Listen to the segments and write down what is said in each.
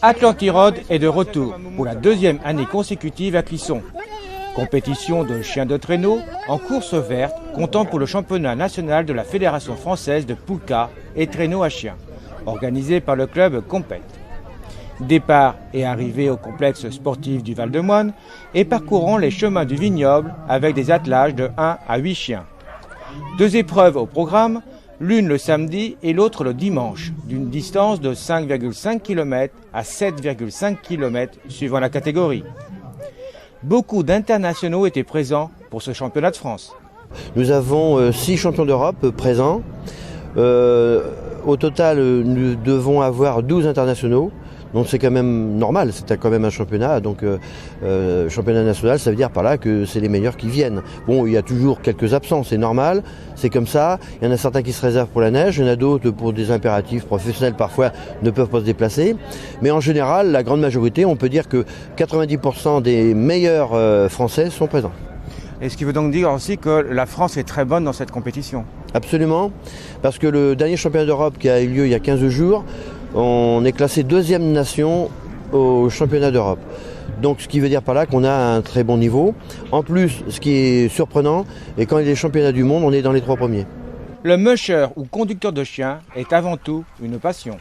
Atlantirod est de retour pour la deuxième année consécutive à Clisson. Compétition de chiens de traîneau en course verte, comptant pour le championnat national de la Fédération française de Poulka et traîneau à chiens, organisé par le club Compète. Départ et arrivée au complexe sportif du Val-de-Moine et parcourant les chemins du vignoble avec des attelages de 1 à 8 chiens. 2 épreuves au programme, l'une le samedi et l'autre le dimanche, d'une distance de 5,5 km à 7,5 km suivant la catégorie. Beaucoup d'internationaux étaient présents pour ce championnat de France. Nous avons 6 champions d'Europe présents. Au total, nous devons avoir 12 internationaux. Donc c'est quand même normal, c'est quand même un championnat, donc championnat national, ça veut dire par là que c'est les meilleurs qui viennent. Bon, il y a toujours quelques absents, c'est normal, c'est comme ça. Il y en a certains qui se réservent pour la neige, il y en a d'autres pour des impératifs professionnels parfois ne peuvent pas se déplacer. Mais en général, la grande majorité, on peut dire que 90% des meilleurs Français sont présents. Et ce qui veut donc dire aussi que la France est très bonne dans cette compétition. Absolument, parce que le dernier championnat d'Europe qui a eu lieu il y a 15 jours, on est classé 2e nation au championnat d'Europe. Donc ce qui veut dire par là qu'on a un très bon niveau. En plus, ce qui est surprenant, et quand il y a les championnats du monde, on est dans les 3 premiers. Le musher ou conducteur de chien est avant tout une passion.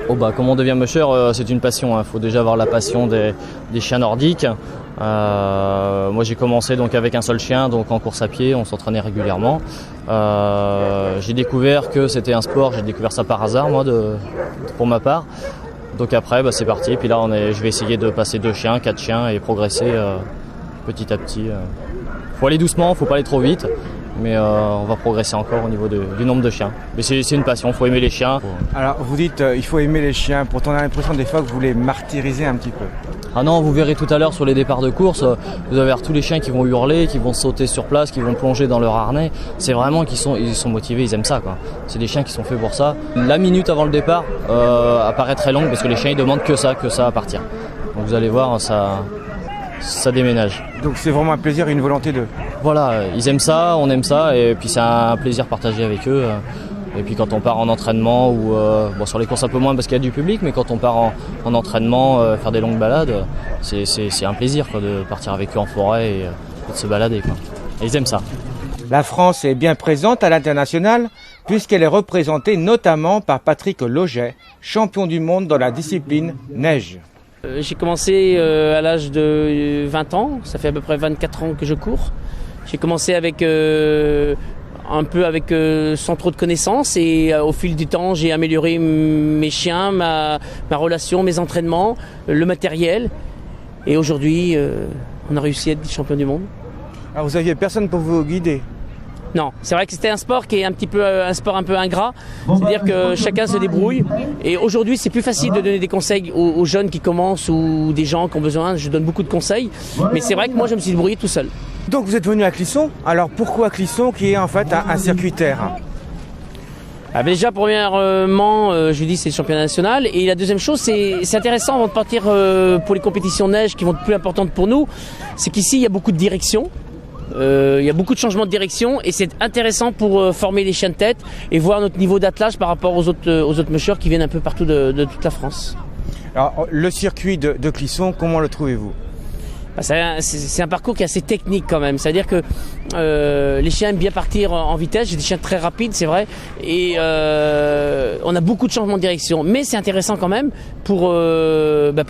Comment on devient musher, c'est une passion. Il faut déjà avoir la passion des chiens nordiques. Moi j'ai commencé donc avec un seul chien, donc en course à pied, on s'entraînait régulièrement. J'ai découvert que c'était un sport, j'ai découvert ça par hasard moi pour ma part. Donc après c'est parti, puis là je vais essayer de passer 2 chiens, 4 chiens et progresser petit à petit. Faut aller doucement, faut pas aller trop vite. Mais on va progresser encore au niveau du nombre de chiens. Mais c'est une passion, il faut aimer les chiens. Alors vous dites il faut aimer les chiens, pourtant on a l'impression des fois que vous les martyrisez un petit peu. Ah non, vous verrez tout à l'heure sur les départs de course, vous allez voir tous les chiens qui vont hurler, qui vont sauter sur place, qui vont plonger dans leur harnais. C'est vraiment qu'ils sont motivés, ils aiment ça, quoi. C'est des chiens qui sont faits pour ça. La minute avant le départ apparaît très longue parce que les chiens ils demandent que ça à partir. Donc vous allez voir, ça déménage. Donc c'est vraiment un plaisir et une volonté de... Voilà, ils aiment ça, on aime ça, et puis c'est un plaisir partagé avec eux. Et puis quand on part en entraînement, ou sur les courses un peu moins parce qu'il y a du public, mais quand on part en entraînement, faire des longues balades, c'est un plaisir quoi, de partir avec eux en forêt et de se balader, quoi. Et ils aiment ça. La France est bien présente à l'international, puisqu'elle est représentée notamment par Patrick Loget, champion du monde dans la discipline neige. J'ai commencé à l'âge de 20 ans, ça fait à peu près 24 ans que je cours. J'ai commencé avec un peu avec sans trop de connaissances et au fil du temps j'ai amélioré mes chiens, ma relation, mes entraînements, le matériel et aujourd'hui on a réussi à être champion du monde. Alors vous aviez personne pour vous guider? Non, c'est vrai que c'était un sport qui est un sport un peu ingrat, c'est-à-dire que chacun se débrouille et aujourd'hui c'est plus facile de donner des conseils aux jeunes qui commencent ou des gens qui ont besoin, je donne beaucoup de conseils, mais c'est vrai que moi je me suis débrouillé tout seul. Donc vous êtes venu à Clisson, alors pourquoi Clisson qui est en fait un circuit terre? Déjà premièrement, je dis c'est le championnat national et la deuxième chose c'est intéressant avant de partir pour les compétitions de neige qui vont être plus importantes pour nous, c'est qu'ici il y a beaucoup de directions. Il y a beaucoup de changements de direction et c'est intéressant pour former les chiens de tête et voir notre niveau d'attelage par rapport aux autres mushers qui viennent un peu partout de toute la France. Alors le circuit de Clisson, comment le trouvez-vous? C'est un parcours qui est assez technique quand même, c'est-à-dire que les chiens aiment bien partir en vitesse, j'ai des chiens très rapides c'est vrai et on a beaucoup de changements de direction mais c'est intéressant quand même pour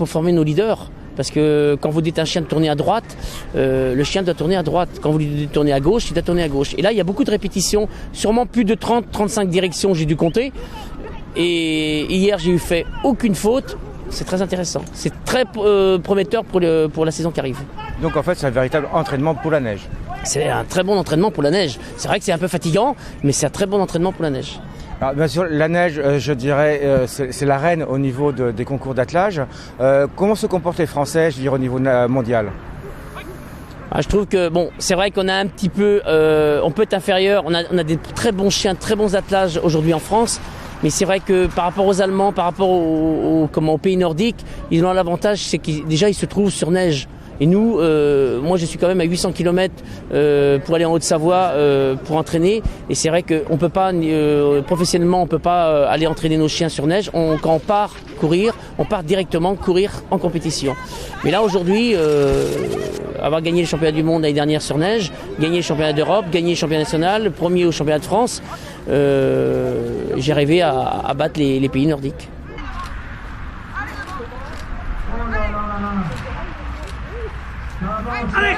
former nos leaders. Parce que quand vous dites à un chien de tourner à droite, le chien doit tourner à droite. Quand vous lui dites de tourner à gauche, il doit tourner à gauche. Et là, il y a beaucoup de répétitions, sûrement plus de 30-35 directions, j'ai dû compter. Et hier, j'ai fait aucune faute. C'est très intéressant. C'est très prometteur pour la saison qui arrive. Donc en fait, c'est un véritable entraînement pour la neige. C'est un très bon entraînement pour la neige. C'est vrai que c'est un peu fatigant, mais c'est un très bon entraînement pour la neige. Alors, bien sûr, la neige, je dirais, c'est la reine au niveau des concours d'attelage. Comment se comportent les Français, je dirais, au niveau mondial? Je trouve que, c'est vrai qu'on a un petit peu, on peut être inférieur. On a des très bons chiens, très bons attelages aujourd'hui en France. Mais c'est vrai que par rapport aux Allemands, par rapport aux pays nordiques, ils ont l'avantage, c'est qu'ils se trouvent sur neige. Et nous, moi je suis quand même à 800 km pour aller en Haute-Savoie pour entraîner. Et c'est vrai qu'on peut pas, professionnellement, on peut pas aller entraîner nos chiens sur neige. Quand on part courir, on part directement courir en compétition. Mais là aujourd'hui, avoir gagné le championnat du monde l'année dernière sur neige, gagné le championnat d'Europe, gagné le championnat national, premier au championnat de France, j'ai rêvé à battre les pays nordiques. Allez,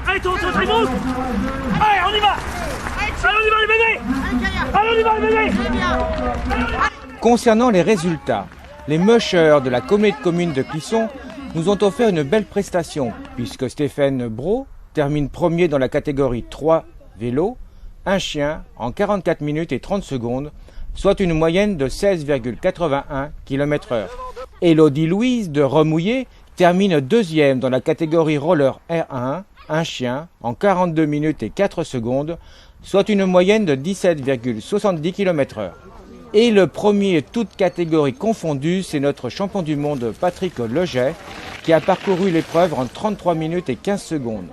allez, tourne, allez, monte. Allez, on y va. Allez, on y va les bébés. Allez, on y va les bébés. Concernant les résultats, les mushers de la communauté de communes de Clisson nous ont offert une belle prestation, puisque Stéphane Brault termine premier dans la catégorie 3 vélo, un chien en 44 minutes et 30 secondes, soit une moyenne de 16,81 km/h. Élodie Louise de Remouillé termine deuxième dans la catégorie roller R1, un chien, en 42 minutes et 4 secondes, soit une moyenne de 17,70 km/h. Et le premier, toutes catégories confondues, c'est notre champion du monde Patrick Leget, qui a parcouru l'épreuve en 33 minutes et 15 secondes,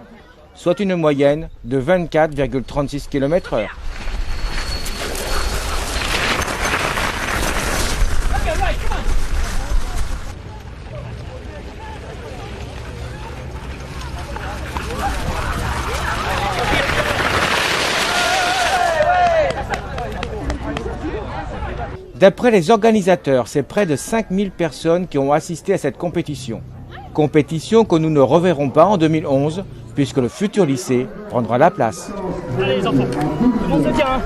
soit une moyenne de 24,36 km/h. D'après les organisateurs, c'est près de 5000 personnes qui ont assisté à cette compétition. Compétition que nous ne reverrons pas en 2011, puisque le futur lycée prendra la place. Allez les enfants, tout le monde se tient.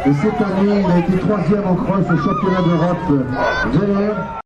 Et cette année, il a été 3e en cross au championnat d'Europe.